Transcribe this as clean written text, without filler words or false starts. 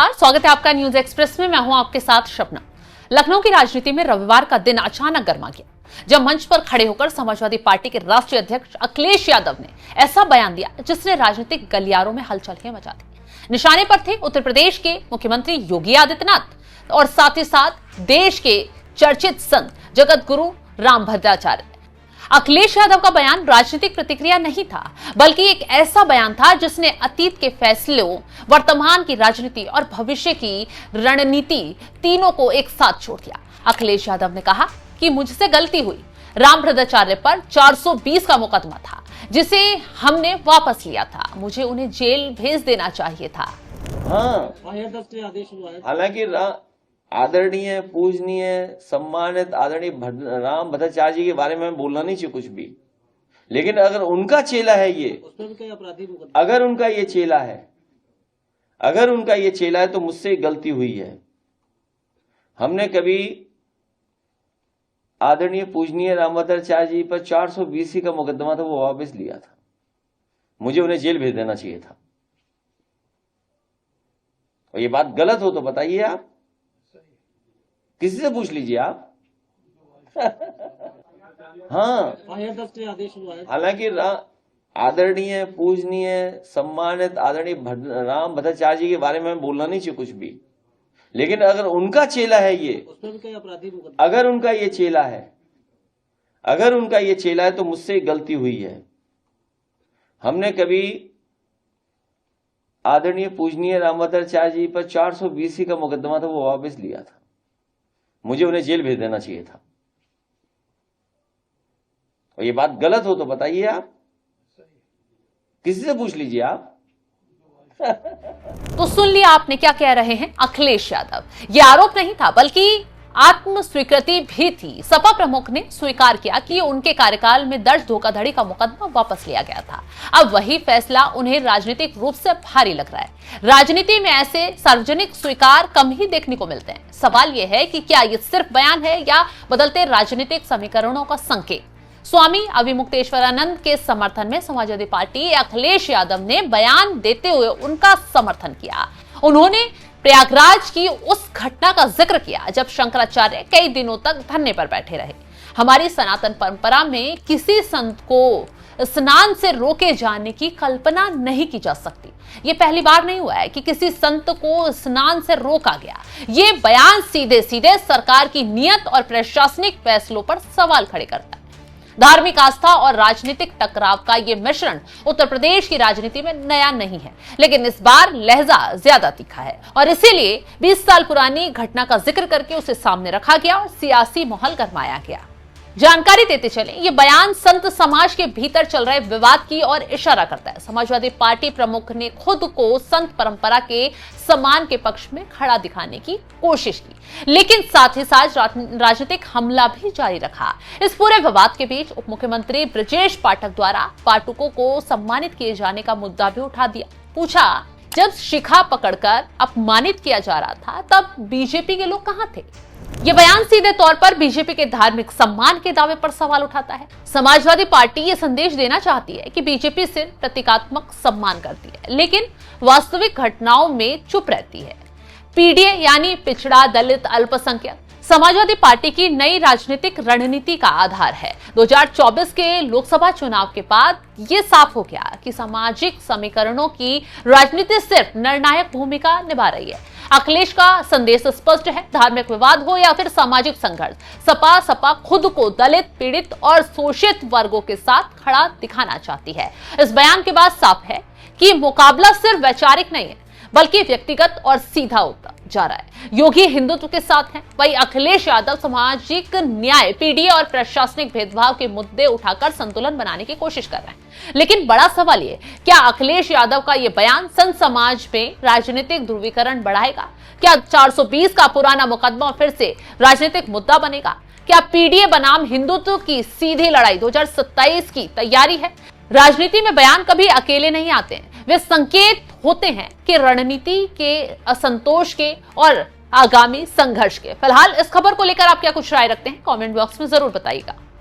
नमस्कार, स्वागत है आपका न्यूज एक्सप्रेस में। मैं हूं आपके साथ शबनम। लखनऊ की राजनीति में रविवार का दिन अचानक गर्मा गया जब मंच पर खड़े होकर समाजवादी पार्टी के राष्ट्रीय अध्यक्ष अखिलेश यादव ने ऐसा बयान दिया जिसने राजनीतिक गलियारों में हलचल मचा दी। निशाने पर थे उत्तर प्रदेश के मुख्यमंत्री योगी आदित्यनाथ और साथ ही साथ देश के चर्चित संत जगत गुरु रामभद्राचार्य। अखिलेश यादव का बयान राजनीतिक प्रतिक्रिया नहीं था, बल्कि एक ऐसा बयान था जिसने अतीत के फैसलों, वर्तमान की राजनीति और भविष्य की रणनीति तीनों को एक साथ छोड़ दिया। अखिलेश यादव ने कहा कि मुझसे गलती हुई। रामभद्राचार्य पर 420 का मुकदमा था जिसे हमने वापस लिया था। मुझे उन्हें जेल भेज देना चाहिए था। हालांकि आदरणीय, पूजनीय, सम्मानित आदरणीय राम भद्राचार्य जी के बारे में बोलना नहीं चाहिए कुछ भी, लेकिन अगर उनका चेला है ये, अगर उनका ये चेला है तो मुझसे गलती हुई है। हमने कभी आदरणीय पूजनीय राम भद्राचार्य जी पर 420 का मुकदमा था, वो वापस लिया था। मुझे उन्हें जेल भेज देना चाहिए था। और ये बात गलत हो तो बताइए, आप किसी से पूछ लीजिए आप। हाँ, हालांकि आदरणीय, पूजनीय, सम्मानित आदरणीय राम भद्राचार्य जी के बारे में बोलना नहीं चाहिए कुछ भी, लेकिन अगर उनका चेला है ये, अगर उनका ये चेला है तो मुझसे गलती हुई है। हमने कभी आदरणीय, पूजनीय राम भद्राचार्य जी पर 420 का मुकदमा था, वो वापस लिया था। मुझे उन्हें जेल भेज देना चाहिए था। और ये बात गलत हो तो बताइए आप, किसी से पूछ लीजिए आप। तो सुन लिया आपने क्या कह रहे हैं अखिलेश यादव। ये आरोप नहीं था, बल्कि आत्म स्वीकृति भी थी। सपा प्रमुख ने स्वीकार किया कि उनके कार्यकाल में दर्ज धोखाधड़ी का मुकदमा वापस लिया गया था। अब वही फैसला उन्हें राजनीतिक रूप से भारी लग रहा है। राजनीति में ऐसे सार्वजनिक स्वीकार कम ही देखने को मिलते हैं। सवाल यह है कि क्या ये सिर्फ बयान है या बदलते राजनीतिक समीकरणों का संकेत। स्वामी अविमुक्तेश्वरानंद के समर्थन में समाजवादी पार्टी अखिलेश यादव ने बयान देते हुए उनका समर्थन किया। उन्होंने प्रयागराज की उस घटना का जिक्र किया जब शंकराचार्य कई दिनों तक धरने पर बैठे रहे। हमारी सनातन परंपरा में किसी संत को स्नान से रोके जाने की कल्पना नहीं की जा सकती। ये पहली बार नहीं हुआ है कि किसी संत को स्नान से रोका गया। ये बयान सीधे सीधे सरकार की नीयत और प्रशासनिक फैसलों पर सवाल खड़े करता है। धार्मिक आस्था और राजनीतिक टकराव का यह मिश्रण उत्तर प्रदेश की राजनीति में नया नहीं है, लेकिन इस बार लहजा ज्यादा तीखा है और इसीलिए 20 साल पुरानी घटना का जिक्र करके उसे सामने रखा गया और सियासी माहौल गरमाया गया। जानकारी देते चले, ये बयान संत समाज के भीतर चल रहे विवाद की ओर इशारा करता है। समाजवादी पार्टी प्रमुख ने खुद को संत परंपरा के सम्मान के पक्ष में खड़ा दिखाने की कोशिश की, लेकिन साथ ही साथ राजनीतिक हमला भी जारी रखा। इस पूरे विवाद के बीच उप मुख्यमंत्री ब्रजेश पाठक द्वारा पाठकों को सम्मानित किए जाने का मुद्दा भी उठा दिया। पूछा, जब शिखा पकड़कर अपमानित किया जा रहा था तब बीजेपी के लोग कहां थे? ये बयान सीधे तौर पर बीजेपी के धार्मिक सम्मान के दावे पर सवाल उठाता है। समाजवादी पार्टी ये संदेश देना चाहती है कि बीजेपी सिर्फ प्रतीकात्मक सम्मान करती है, लेकिन वास्तविक घटनाओं में चुप रहती है। पीडीए यानी पिछड़ा, दलित, अल्पसंख्यक समाजवादी पार्टी की नई राजनीतिक रणनीति का आधार है। 2024 के लोकसभा चुनाव के बाद ये साफ हो गया कि सामाजिक समीकरणों की राजनीति सिर्फ निर्णायक भूमिका निभा रही है। अखिलेश का संदेश स्पष्ट है, धार्मिक विवाद हो या फिर सामाजिक संघर्ष, सपा खुद को दलित, पीड़ित और शोषित वर्गों के साथ खड़ा दिखाना चाहती है। इस बयान के बाद साफ है कि मुकाबला सिर्फ वैचारिक नहीं है, बल्कि व्यक्तिगत और सीधा होता जा रहा है। योगी हिंदुत्व के साथ हैं, वही अखिलेश यादव सामाजिक न्याय, पीडीए और प्रशासनिक भेदभाव के मुद्दे उठाकर संतुलन बनाने की कोशिश कर रहे हैं। लेकिन बड़ा सवाल ये, क्या अखिलेश यादव का यह बयान संत समाज में राजनीतिक ध्रुवीकरण बढ़ाएगा? क्या 420 का पुराना मुकदमा फिर से राजनीतिक मुद्दा बनेगा? क्या पीडीए बनाम हिंदुत्व की सीधी लड़ाई 2027 की तैयारी है? राजनीति में बयान कभी अकेले नहीं आते हैं, वे संकेत होते हैं कि रणनीति के, असंतोष के और आगामी संघर्ष के। फिलहाल इस खबर को लेकर आप क्या कुछ राय रखते हैं, कमेंट बॉक्स में जरूर बताइएगा।